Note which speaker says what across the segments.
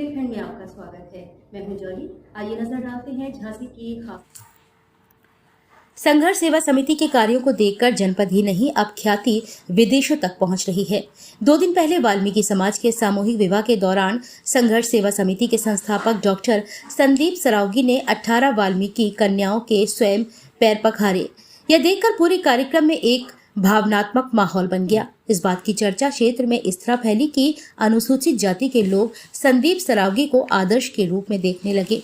Speaker 1: बुंदेलखंड में आपका स्वागत है। मैं हूं जॉली। आइए नजर डालते हैं झांसी की खास। संघर्ष सेवा समिति के कार्यों को देखकर जनपद ही नहीं अब ख्याति विदेशों तक पहुंच रही है। 2 दिन पहले वाल्मीकि समाज के सामूहिक विवाह के दौरान संघर्ष सेवा समिति के संस्थापक डॉक्टर संदीप सरावगी ने 18 वाल्मीकि कन्याओं के स्वयं पैर पखारे। यह देखकर पूरे कार्यक्रम में एक भावनात्मक माहौल बन गया। इस बात की चर्चा क्षेत्र में इस तरह फैली कि अनुसूचित जाति के लोग संदीप सरावगी को आदर्श के रूप में देखने लगे।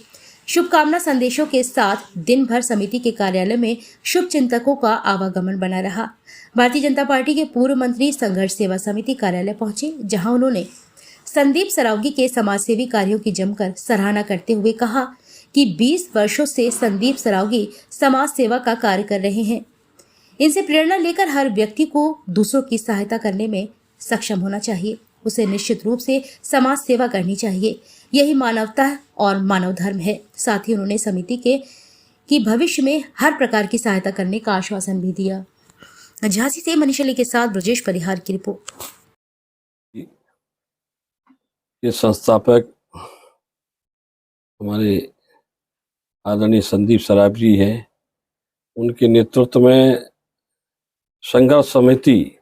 Speaker 1: शुभकामना संदेशों के साथ दिन भर समिति के कार्यालय में शुभ चिंतकों का आवागमन बना रहा। भारतीय जनता पार्टी के पूर्व मंत्री संघर्ष सेवा समिति कार्यालय पहुंचे, जहां उन्होंने संदीप सरावगी के समाजसेवी कार्यों की जमकर सराहना करते हुए कहा कि 20 वर्षों से संदीप सरावगी समाज सेवा का कार्य कर रहे हैं। इनसे प्रेरणा लेकर हर व्यक्ति को दूसरों की सहायता करने में सक्षम होना चाहिए। उसे निश्चित रूप से समाज सेवा करनी चाहिए। यही मानवता और मानव धर्म है। साथ ही उन्होंने समिति की भविष्य में हर प्रकार की सहायता करने का आश्वासन भी दिया। झांसी से मनीष अली के साथ ब्रजेश परिहार की रिपोर्ट।
Speaker 2: ये संस्थापक हमारे आदरणीय संदीप सरावगी जी हैं। उनके नेतृत्व में संघर्ष समिति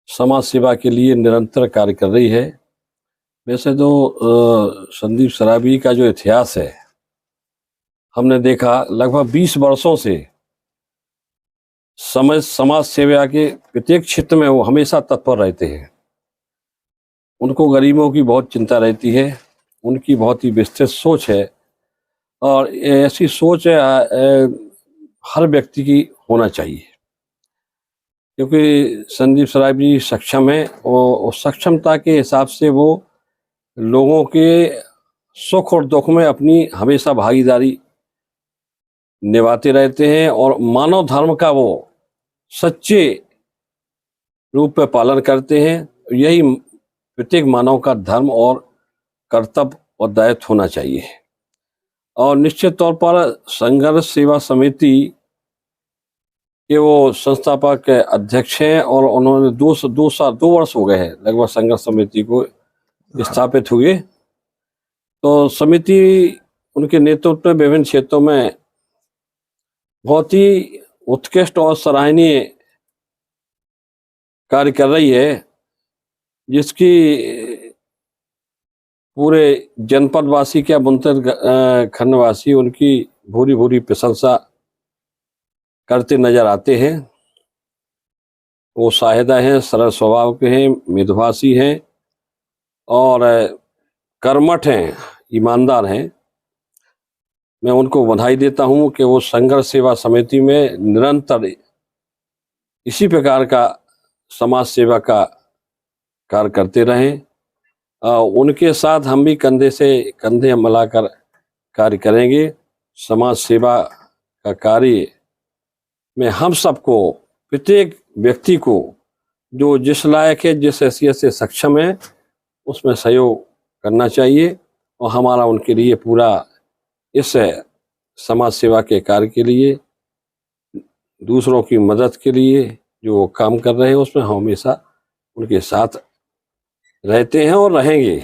Speaker 2: समाज सेवा के लिए निरंतर कार्य कर रही है। वैसे तो संदीप सरावगी का जो इतिहास है, हमने देखा लगभग 20 वर्षों से समाज सेवा के प्रत्येक क्षेत्र में वो हमेशा तत्पर रहते हैं। उनको गरीबों की बहुत चिंता रहती है। उनकी बहुत ही विस्तृत सोच है और ऐसी सोच हर व्यक्ति की होना चाहिए, क्योंकि संदीप सरावगी सक्षम है और सक्षमता के हिसाब से वो लोगों के सुख और दुख में अपनी हमेशा भागीदारी निभाते रहते हैं और मानव धर्म का वो सच्चे रूप में पालन करते हैं। यही प्रत्येक मानव का धर्म और कर्तव्य और दायित्व होना चाहिए। और निश्चित तौर पर संघर्ष सेवा समिति के वो संस्थापक अध्यक्ष हैं और उन्होंने 2 वर्ष हो गए हैं लगभग संघर्ष समिति को स्थापित हुए। तो समिति उनके नेतृत्व में विभिन्न क्षेत्रों में बहुत ही उत्कृष्ट और सराहनीय कार्य कर रही है, जिसकी पूरे जनपदवासी क्या बुंदेलखंडवासी उनकी भूरी भूरी प्रशंसा करते नजर आते हैं। वो साहिदा हैं, सरल स्वभाव के हैं, मितभाषी हैं और कर्मठ हैं, ईमानदार हैं। मैं उनको बधाई देता हूं कि वो संघर्ष सेवा समिति में निरंतर इसी प्रकार का समाज सेवा का कार्य करते रहें। उनके साथ हम भी कंधे से कंधे मिलाकर कार्य करेंगे। समाज सेवा का कार्य में हम सबको, प्रत्येक व्यक्ति को जो जिस लायक है, जिस हैसियत से सक्षम है, उसमें सहयोग करना चाहिए और हमारा उनके लिए पूरा इस समाज सेवा के कार्य के लिए, दूसरों की मदद के लिए जो काम कर रहे हैं, उसमें हम हमेशा उनके साथ रहते हैं और रहेंगे।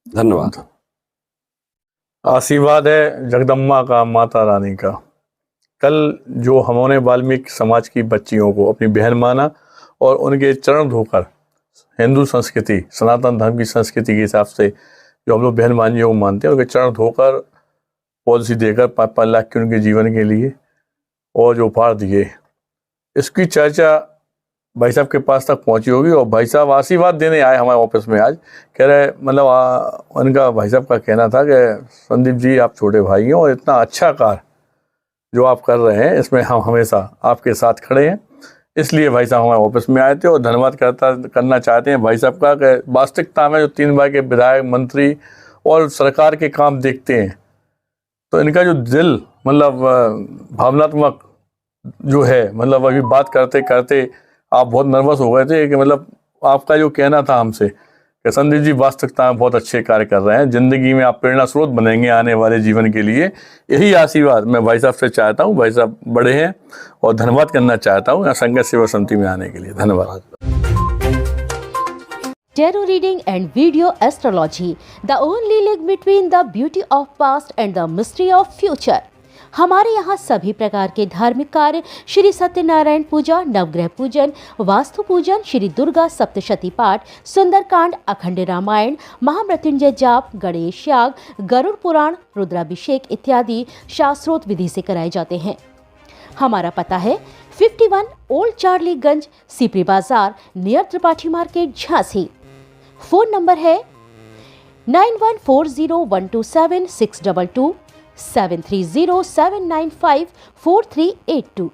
Speaker 2: धन्यवाद।
Speaker 3: आशीर्वाद है जगदम्बा का, माता रानी का। कल जो हमने वाल्मीकि समाज की बच्चियों को अपनी बहन माना और उनके चरण धोकर हिंदू संस्कृति, सनातन धर्म की संस्कृति के हिसाब से जो हम लोग बहन मानियों को मानते हैं, उनके चरण धोकर पॉलिसी देकर 5-5 लाख के उनके जीवन के लिए और जो उपहार दिए, इसकी चर्चा भाई साहब के पास तक पहुंची होगी। और भाई साहब आशीर्वाद देने आए हमारे ऑफिस में आज। कह रहे मतलब उनका भाई साहब का कहना था कि संदीप जी आप छोटे भाई हैं और इतना अच्छा कार्य जो आप कर रहे हैं, इसमें हम हमेशा आपके साथ खड़े हैं। इसलिए भाई साहब हमारे ऑफिस में आए थे और धन्यवाद करना चाहते हैं भाई साहब का कि वास्तविकता में जो 3 बार के विधायक, मंत्री और सरकार के काम देखते हैं, तो इनका जो दिल मतलब भावनात्मक जो है, मतलब अभी बात करते करते आप बहुत नर्वस हो गए थे कि मतलब आपका जो कहना था हमसे कि संदीप जी वास्तविकता में बहुत अच्छे कार्य कर रहे हैं, जिंदगी में आप प्रेरणा स्रोत बनेंगे आने वाले जीवन के लिए। यही आशीर्वाद मैं भाई साहब से चाहता हूं। भाई साहब बड़े हैं और धन्यवाद करना चाहता हूं संघर्ष सेवा समिति में आने के लिए। धन्यवाद।
Speaker 1: tarot reading and video astrology, the only link between the beauty of past and the mystery of future। हमारे यहाँ सभी प्रकार के धार्मिक कार्य, श्री सत्यनारायण पूजा, नवग्रह पूजन, वास्तु पूजन, श्री दुर्गा सप्तशती पाठ, सुंदरकांड, अखंड रामायण, महामृत्युंजय जाप, गणेश याग, गरुड़ पुराण, रुद्राभिषेक इत्यादि शास्त्रोक्त विधि से कराए जाते हैं। हमारा पता है 51 ओल्ड चार्लीगंज, सीपरी बाजार, near Tripathi market, Jhansi. Phone number है 9140127622, 7307954382।